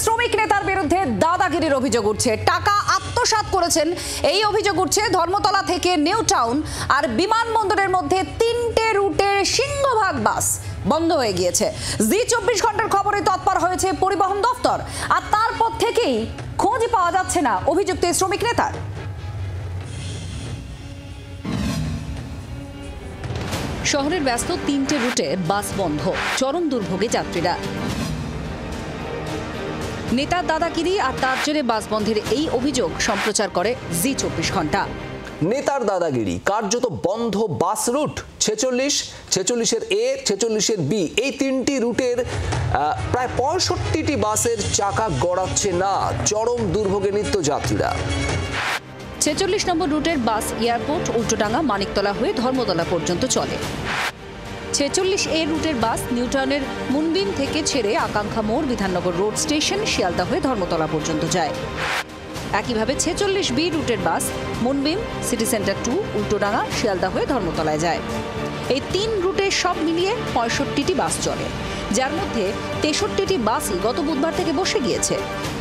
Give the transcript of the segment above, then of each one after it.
শ্রমিক নেতার বিরুদ্ধে দাদাগিরির অভিযোগ উঠছে। টাকা আত্মসাৎ করেছেন এই অভিযোগ উঠছে। ধর্মতলা থেকে নিউ টাউন আর বিমানবন্দরের মধ্যে 3টে রুটের সিংহভাগ বাস বন্ধ হয়ে গিয়েছে। জি 24 ঘন্টার খবরে তৎপর হয়েছে পরিবহন দপ্তর, আর তারপর থেকেই খোঁজ পাওয়া যাচ্ছে না অভিযুক্ত শ্রমিক নেতার। শহরের ব্যস্ত 3টে রুটে বাস বন্ধ, চরম দুর্ভোগে যাত্রীরা। নেতার দাদাগিরি আর তার জেরে বাস বন্ধের এই অভিযোগ সম্প্রচার করে জি 24 ঘন্টা। নেতার দাদাগিরি, কার্যত বন্ধ বাস রুট 46, 46-এর এ, 46-এর বি, এই 3টি রুটের প্রায় 65টি বাসের চাকা গড়াচ্ছে না। চরম দুর্ভোগে নিত্যযাত্রীরা। 46 নম্বর রুটের বাস এয়ারপোর্ট, উল্টোডাঙ্গা, মানিকতলা হয়ে ধর্মতলা পর্যন্ত চলে। 46A রুটের বাস নিউটাউনের মুনবিম থেকে ছেড়ে আকাঙ্ক্ষা মোড়, বিধাননগর রোড স্টেশন, শিয়ালদা হয়ে ধর্মতলা পর্যন্ত যায়। একইভাবে 46B রুটের বাস মুনবিম, সিটি সেন্টার 2, উল্টোডাঙ্গা, শিয়ালদা হয়ে ধর্মতলায় যায়। এই 3 রুটে সব মিলিয়ে 65টি বাস চলে, যার মধ্যে 63টি বাসই গত বুধবার থেকে বসে গিয়েছে।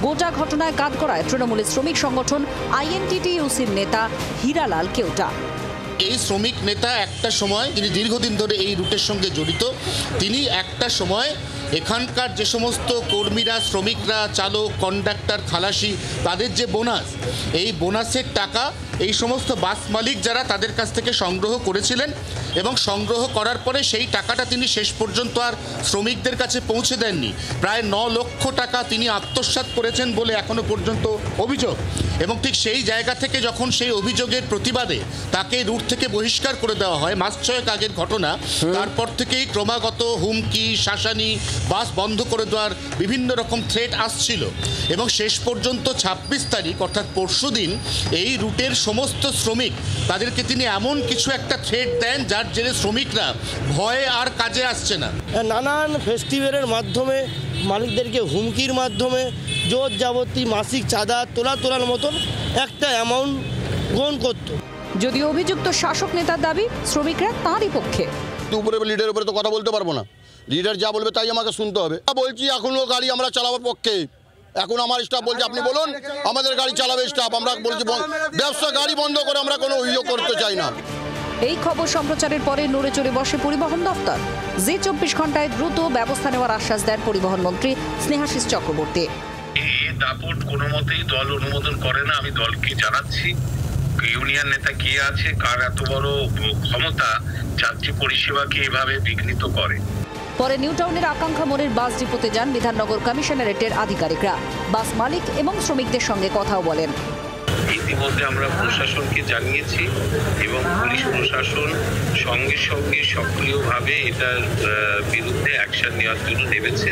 গোটা ঘটনায় কাঠগড়ায় তৃণমূলের শ্রমিক সংগঠন INTTUCর নেতা হীরালাল কেউটা। এই শ্রমিক নেতা একটা সময়, তিনি দীর্ঘদিন ধরে এই রুটের সঙ্গে জড়িত। তিনি একটা সময় এখানকার যে সমস্ত কর্মীরা, শ্রমিকরা, চালক, কন্ডাক্টর, খালাসি, তাদের যে বোনাস, এই বোনাসের টাকা এই সমস্ত বাস মালিক যারা, তাদের কাছ থেকে সংগ্রহ করেছিলেন এবং সংগ্রহ করার পরে সেই টাকাটা তিনি শেষ পর্যন্ত আর শ্রমিকদের কাছে পৌঁছে দেননি। প্রায় 9 লক্ষ টাকা তিনি আত্মসাৎ করেছেন বলে এখনো পর্যন্ত অভিযোগ। এবং ঠিক সেই জায়গা থেকে যখন সেই অভিযোগের প্রতিবাদে তাকে রুট থেকে বহিষ্কার করে দেওয়া হয়, মাস 6 আগের ঘটনা, তারপর থেকেই ক্রমাগত হুমকি, শাসানি, বাস বন্ধ করে দেওয়ার বিভিন্ন রকম থ্রেট আসছিল। এবং শেষ পর্যন্ত 26 তারিখ অর্থাৎ পরশু দিন এই রুটের সমস্ত শ্রমিক, তাদেরকে তিনি এমন কিছু একটা থ্রেট দেন যার জেরে শ্রমিকরা ভয়ে আর কাজে আসছে না। নানান ফেস্টিভ্যালের মাধ্যমে মালিকদেরকে হুমকির মাধ্যমে জোর যাবতী মাসিক চাঁদা তোলার মতন একটা অ্যামাউন্ট গ্রহণ করত। যদিও অভিযুক্ত শাসক নেতার দাবি শ্রমিকরা তাঁরই পক্ষে। উপরে লিডারের উপরে তো কথা বলতে পারবো না, লিডার যা বলবে তাই আমাকে শুনতে হবে। বলছি এখনো গাড়ি আমরা চালাবার পক্ষে। এখন আমার স্টাফ বলছে আপনি বলুন, আমাদের গাড়ি চালাবে স্টাফ। আমরা বলছি ব্যবসা গাড়ি বন্ধ করে আমরা কোনো অভিযোগ করতে চাই না। এই খবর সম্প্রচারের পরে নড়ে চড়ে বসে পরিবহন দপ্তর। জি 24 ঘন্টায় দ্রুত ব্যবস্থা নেওয়ার আশ্বাস দেন পরিবহন মন্ত্রী স্নেহাশিস চক্রবর্তী। এই দাপট কোনো মতেই দল অনুমোদন করে না। আমি দলকে জানাচ্ছি, ইউনিয়ন নেতা কে আছে, কার এত বড় ক্ষমতা যাত্রী পরিষেবাকে এভাবে বিঘ্নিত করে। পরে নিউটাউনের আকাঙ্ক্ষা মোড়ের বাস ডিপোতে যান বিধাননগর কমিশনারেটের আধিকারিকরা। বাস মালিক এবং শ্রমিকদের সঙ্গে কথাও বলেন। ইতিমধ্যে আমরা প্রশাসনকে জানিয়েছি এবং পুলিশ প্রশাসন সঙ্গে সঙ্গে সক্রিয়ভাবে এটার বিরুদ্ধে অ্যাকশন নেওয়ার জন্য নেমেছে।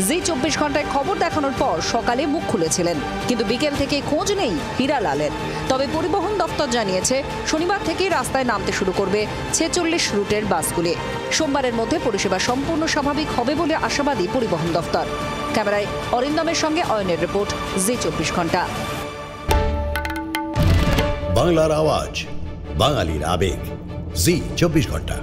জি 24 ঘন্টায় খবর দেখানোর পর সকালে মুখ খুলেছিলেন, কিন্তু বিকেল থেকে খোঁজ নেই হীরালালের। তবে পরিবহন দপ্তর জানিয়েছে শনিবার থেকেই রাস্তায় নামতে শুরু করবে 46 রুটের বাসগুলি। সোমবারের মধ্যে পরিষেবা সম্পূর্ণ স্বাভাবিক হবে বলে আশাবাদী পরিবহন দপ্তর। ক্যামেরায় অরিন্দমের সঙ্গে অয়নের রিপোর্ট, জি 24 ঘন্টা। বাংলার আওয়াজ, বাঙালির আবেগ, জি 24 ঘন্টা।